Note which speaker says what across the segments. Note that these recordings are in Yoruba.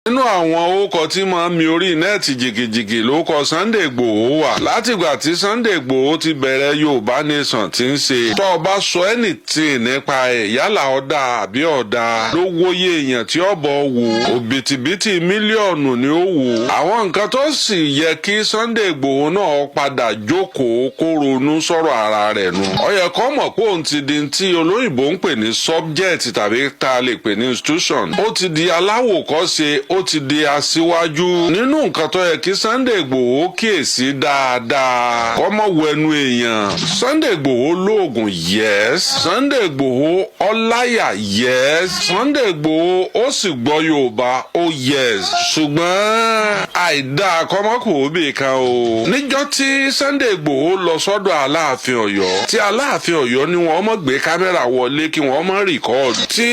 Speaker 1: nínú àwọn orúkọ tí máa ń mi orí nẹ́ẹ̀tì jìgìjìgì lórúkọ Sunday Igboho wà látìgbà tí Sunday Igboho ti bẹ̀rẹ̀ Yorùbá Nation tí ń ṣe tó o bá sọ anything nípa ẹ̀ yálà ọ̀dà àbí ọ̀dà ló wóye èèyàn tí ọ̀bọ̀ wò òbítíbitì mílíọ̀nù ni ó wò àwọn nǹkan tó sì yẹ kí Sunday Igboho náà padà jókòó kó ronú sọ̀rọ̀ ara rẹ̀ nù ó yẹ kó mọ̀ pé òun ti di tí olóyìnbó ń pè ní subject tàbí tá a lè pè ní institution ó ti di aláwòkọ́ṣe ó ti di aṣíwájú nínú nǹkan tó yẹ kí Sunday Igboho kíyèsí dáadáa kọ́mọ wẹnu èèyàn Sunday Igboho lóògùn yes Sunday Igboho ọláyà yes Sunday Igboho ó sì gbọ́ Yorùbá ó yes ṣùgbọ́n àìdá kọ́mọkùnrin kan o níjọ́ tí Sunday Igboho lọ sọ́dọ̀ Aláàfin Ọ̀yọ́ tí Aláàfin Ọ̀yọ́ ni wọ́n mọ̀ gbé kámẹ́rà wọlé kí wọ́n mọ̀ rìkọ́ọ̀dù tí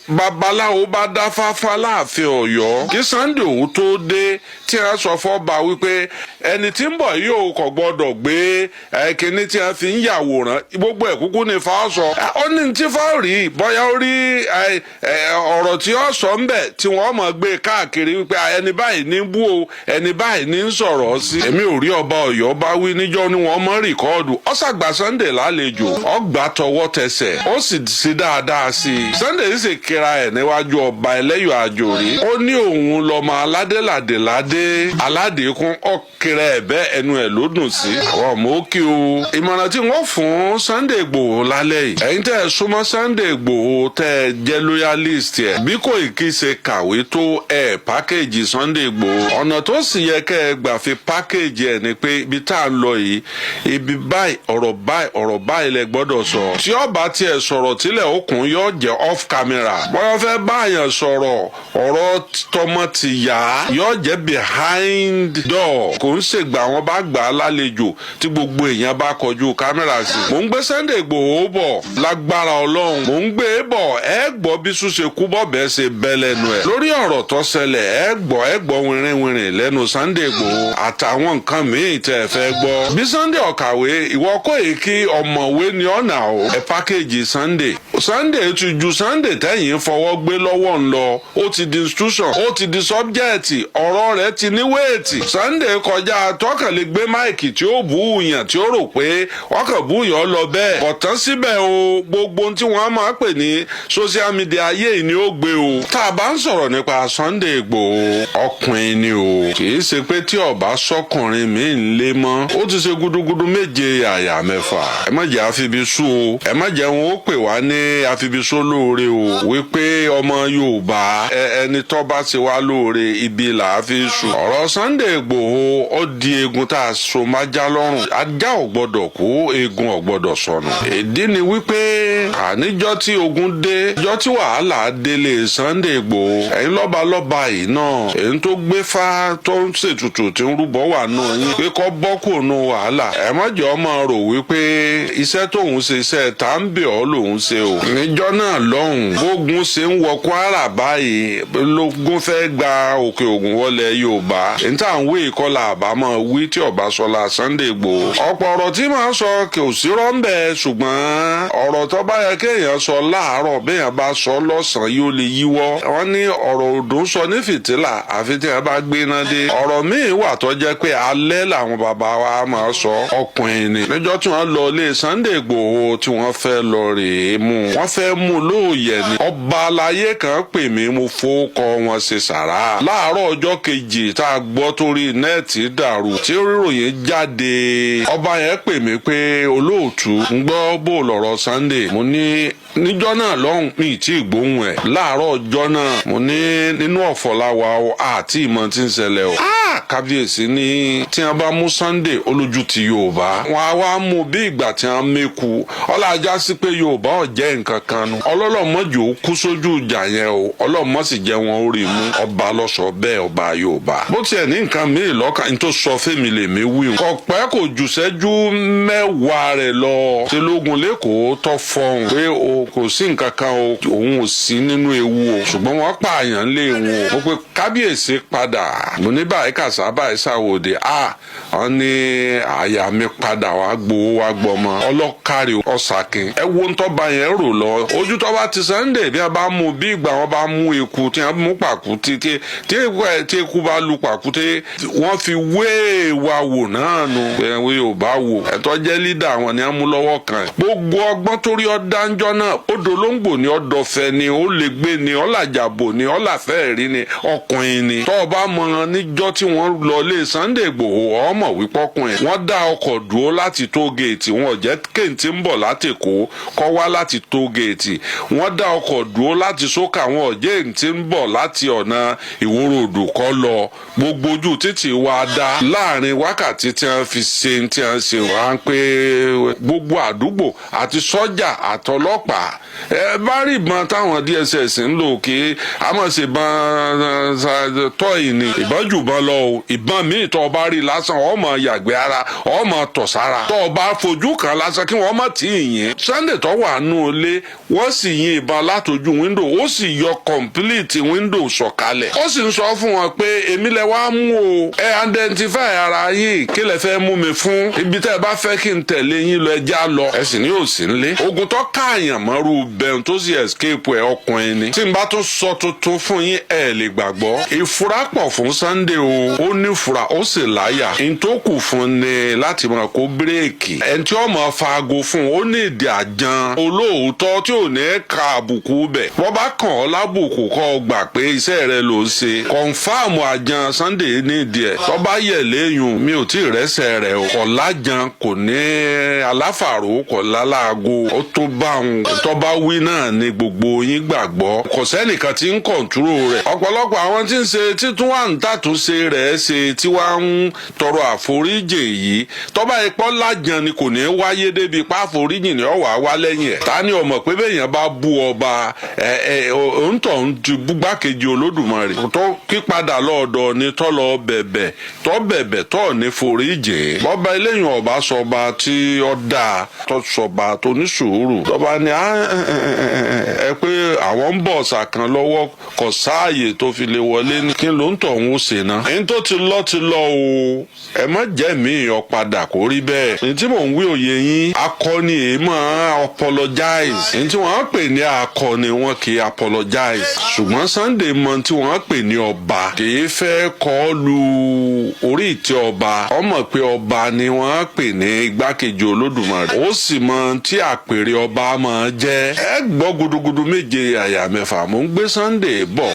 Speaker 1: babaláwo bá dá fáfá Láàfin Ọ̀yọ́ kí Sunday òun tó dé tí a sọ fọ́ba wípé ẹni tí ń bọ̀ yóò kò gbọ́dọ̀ gbé kíní tí a fi ń yàwòrán gbogbo ẹ̀ kúkú ní fa sọ ó ní tí fa rí bóyá ó rí ọ̀rọ̀ tí ó sọ ń bẹ̀ tí wọ́n mọ̀ gbé káàkiri wípé ẹni báyìí ní bú o ẹni báyìí ní ń sọ̀rọ̀ sí. èmi ò rí ọba Ọ̀yọ́ bá wí níjọ́ ni wọ́n mọ̀ rìkọ́ọ̀dù ó ṣàgbà Sunday lálejò ó gbà tọwọ́ tẹsẹ̀ ó sì sí dáadáa sí i Sunday sì kíra ẹ̀ níwájú ọba ẹlẹ́yọ̀ àjòrí ó ní òun lọ́mọ aládéládéládé aládékún ọ̀kẹ́rẹ́ ẹ̀bẹ́ ẹnu ẹ̀ ló dùn sí. àwọn ọmọ òkè o ìmọ̀ràn tí wọ́n fún Sunday Igboho lálẹ́ yìí ẹ̀yin tẹ́ ẹ súnmọ́ Sunday Igboho tẹ́ ẹ jẹ́ loyalist ẹ̀ bí kò kí ṣe kàwé tó ẹ̀ pákéjì Sunday Igboho ọ̀nà tó sì yẹ kẹ́ ẹ gbà fi pákéjì ẹ̀ ni pé ibi tá a lọ yìí ibi báyìí ọ̀rọ̀ báyìí lẹ gbọ́dọ̀ sọ tí ọba tiẹ̀ sọ̀rọ̀ tílẹ̀ òkun yóò jẹ́ off camera bọ́yọ̀ fẹ́ báyàn sọ̀rọ̀ ọ̀rọ̀ tọmọ ti yá yóò jẹ́ behind door kò ń ṣègbà wọn bá gbà á lálejò tí gbogbo èèyàn bá kọjú kámẹ́rà sí. mò ń gbé Sunday Igboho bọ̀ lágbára Ọlọ́run mò ń gbé e bọ̀ ẹ gbọ́ bí súnṣe kú bọ́ bẹ́ẹ̀ ṣe bẹ́ lẹ́nu ẹ̀ lórí ọ̀rọ̀ tó ṣẹlẹ̀ ẹ gbọ́ wìrìwìrì lẹ́nu Sunday Igboho àtàwọn nǹkan míì tẹ́ ẹ fẹ́ gbọ́. bí Sunday ọ̀kàwé ìwọ kò yìí kí ọ̀mọ̀wé ni ọ̀nà o ẹ pákéjì Sunday ti ju Sunday tẹ́yìn fọwọ́ gbé lọ́wọ́ ń lọ ó ti di institution ó ti di subject ọ̀rọ̀ rẹ̀ ti ní wéètì Sunday kọjá tọkànlé gbé máìkì tí ó bú yàn tí ó rò pé ọkàn bú yàn lọ bẹ́ẹ̀ bọ̀tán síbẹ̀ o gbogbo tí wọ́n máa pè ní social media ayé yìí ni ó gbé o tá a bá ń sọ̀rọ̀ nípa Sunday Igboho ọkùnrin ni o kì í ṣe pé tí ọba sọkùnrin mi ń lé mọ́ ó ti ṣe gudugudu méje àyà mẹ́fà ẹ má jẹ́ àfibisú o ẹ má jẹ́ wọn ó pè wá ní àfibisú lóore o wípé ọmọ Yorùbá ẹni tó bá ṣe wá lóore ibi là á fi sùn ọ̀rọ̀ Sunday Igboho ó di eegun tá a so májá lọ́rùn ajá ò gbọ́dọ̀ kú eegun ò gbọ́dọ̀ sọnù ìdí ni wípé àníjọ́ tí ogun dé ìjọ́ tí wàhálà délé Sunday Igboho ẹ̀yin lọ́balọ́ba yìí náà èyí tó gbé fá tó ń ṣètùtù tí ń rúbọ wà náà yín pé kọ́ bọ́ kò nù wàhálà ẹ̀ má jẹ́ ọmọ rò wípé iṣẹ́ tóun ṣe iṣẹ́ tá ń bẹ̀ ọ́ lòun ṣe o níjọ́ náà lọ́hùn bógun ṣe ń wọ Kwara báyìí lógún fẹ́ gba Òkè Ògùn wọlé Yorùbá níta ń wé ìkọlà àbámọ̀ wí tí ọba sọlá Sunday Igboho ọ̀pọ̀ ọ̀rọ̀ tí màá sọ kò sí rọ́ńbẹ́ ṣùgbọ́n ọ̀rọ̀ tó bá yẹ kéèyàn sọ láàárọ̀ béèyàn bá sọ lọ́sàn-án yóò lè yíwọ́ wọ́n ní ọ̀rọ̀ òdùn sọ ní fìtílà àfi tí wọ́n bá gbéná dé ọ̀rọ̀ míì wà tó jẹ́ pé alẹ́ làwọn bàbá wa máa sọ ọkùnrin ni níjọ́ tí wọ́n lọ ilé Sunday Igboho tí wọ́n fẹ́ lọ rèé mú wọ́n fẹ́ mú lóòyẹ̀ ni ọba aláyé kan pè mí mo fowókọ wọn ṣe sàrà láàárọ̀ ọjọ́ kejì tá a gbọ́ torí nẹ́ẹ̀tì dàrú tí ríròyìn jáde ọba yẹn pè mí pé olóòtú ń gbọ́ bó lọ̀rọ̀ Sunday mo ní níjọ́ náà lọ́hùn mi tí ìgbóhùn ẹ̀ láàárọ̀ ọjọ́ náà mo ní nínú ọ̀fọ̀láwa àti ìmọ̀ tí ń ṣẹlẹ̀ o kábíyèsí ní tí wọ́n bá mú Sunday olójú ti Yorùbá wọn á wá mú bí ìgbà tí wọ́n mẹ́kù ọlájà sí pé Yorùbá ò jẹ́ nǹkan kan nu ọlọ́lọ́mọ́jì ó kú sójú ìjà yẹn o ọlọ́mọ́ sì jẹ́ wọn ó rí mú ọba lọ́sọ̀ bẹ́ẹ̀ ọba Yorùbá bó tiẹ̀ ní nǹkan míì lọ́kàn ní tó sọ fẹ́mi lèmi wí kò pẹ́ kò jù sẹ́jú mẹ́wàá rẹ̀ lọ tí lógun lẹ́kọ̀ọ́ tó fọhùn pé kò sí nǹkan kan o òun ò sí nínú ewu o ṣùgbọ́n wọ́n pààyàn lé wọn o mo pe kábíyèsí padà mo ní báyìí kàṣà báyìí ṣàwòdì wọ́n ní àyà mi padà wá gbowó wá gbọmọ ọlọ́kàrí ọ̀sàkín ẹ wo ń tọ́ba yẹn rò lọ ojú tọ́ba ti Sunday bí wọ́n bá mú bí ìgbà wọn bá mú eku tí wọ́n mú pàkúté tí eku bá lu pàkúté wọ́n fi wé wa wò náà nu ẹ̀wé ò bá wò ẹ̀tọ́ jẹ́ lídà wọn ni wọ́n mú lọ́wọ́ kan gbogbo ọgbọ́n torí ọ̀dánjọ́ náà odò lóńgbò ni ọ̀dọ̀fẹ́ ni ó lè gbé ni ọ̀làjàbò ni ọ̀làfẹ́ẹ̀rí ni ọkùnrin ni tọ́ ọba mọ níjọ́ tí wọ́n lọ lé Sunday Igboho ọmọ wípé ọkùnrin wọ́n dá ọkọ̀ dúró láti tó géètì wọn jẹ́ kéǹtì ń bọ̀ láti Èkó kọ́ wá láti tó géètì wọ́n dá ọkọ̀ dúró láti Sókà wọn jẹ́ kéǹtì ń bọ̀ láti ọ̀nà Ìwòròdù kọ́ lọ gbogbo ojú títì wa dá láàrin wákàtí tí wọ́n fi ṣe tí wọ́n ṣe wá ń pé gbogbo àdúgbò àti sọ́jà àtọlọ́pàá ẹ bá rí ìbọn táwọn DSS ń lò kí a mọ̀ sí ìbọn tọ́yì ni ìbọn jù bọ́n lọ o ìbọn míì tó o bá rí lásán ọmọ yàgbé ara ọmọ tọ̀ sára tó o bá fojú kan lásán kí wọ́n mọ̀ tí ì yín Sunday tó wà nù ilé wọ́n sì yin ìbọn látojú wíńdò ó sì yọ kọ̀mpilíìtì wíńdò sọ̀kalẹ̀ ó sì ń sọ fún wọn pé èmi lẹ wá mú o ẹ identify ara yìí kí lẹ fẹ́ mú mi fún ibi tẹ́ ẹ bá fẹ́ kí n tẹ̀lé yín lọ ẹjá lọ ẹ sì ní òsì ńlé ogun tó káàyàn mọ́rú bẹ́ẹ̀ tó sì escape ẹ ọkùnrin ni tí n bá tún sọ tuntun fún yín ẹ lè gbàgbọ́ ìfura pọ̀ fún Sunday o ó ní fura ó sì láyà n tó kù fún ni láti máa kó bírèkì ẹni tí ó máa faago fún ó ní ìdí àjan olóòótọ́ tí ò ní ka àbùkù bẹ̀ wọ́n bá kàn ọ́ lábùkù kọ́ ọ gbà pé iṣẹ́ rẹ ló ń ṣe kọ̀ǹfàmù àjan Sunday ní ìdí ẹ̀ tó bá yẹ̀ léyùn mi ò tí ì rẹ́sẹ̀ rẹ̀ o kò lájan kò ní aláfàrò kò láláago ó tó bá òun tó bá wí náà ni gbogbo yín gbàgbọ́ kò sẹ́nìkan tí ń kọ̀ǹtúrò rẹ̀ ọ̀pọ̀lọpọ̀ àwọn tí ń ṣe títún wà ń tàtúnṣe rẹ̀ ṣe tí wàá ń tọrọ àforíjì yìí tọ́ba ipọ́ lájan ni kò ní wáyé débi pa àforíjì ni ọ̀wà wá lẹ́yìn ẹ̀ ta ni ọmọ pé bẹ́ẹ̀yàn bá bú ọba òǹtọ̀ ń ti búgbákejì Olódùmarè tó kípadà lọ́ọ̀dọ̀ ni tọ́ lọ bẹ̀bẹ̀ tọ́ ní foríjì bọ́ba eléyìn ọba sọba tí ó dáa tó sọba tó ní sùúrù tọ́ba ni ẹ pé àwọn ń bọ̀ ọ̀sà kan lọ́wọ́ kò sáàyè tó fi lè wọlé ní kí ló ń tọ̀ ń ṣe ná. ẹni tó ti lọ o ẹ má jẹ́ mi ọ̀ padà kó rí bẹ́ẹ̀. ní tí mò ń wí òye yín akọni èèmọ̀ apologize. ní tí wọ́n pè ní akọni wọn kì í apologize. ṣùgbọ́n Sunday mọ tí wọ́n pè ní ọba kì í fẹ́ kọ́ lu orí ìtẹ́ ọba ọmọ pé ọba ni wọ́n pè ní igbákejì Olódùmarè ó sì mọ tí àpèrè ọba máa jẹ́ ẹ gbọ́ gudugudu méje àyà mẹ́fà mò ń gbé Sunday bọ̀.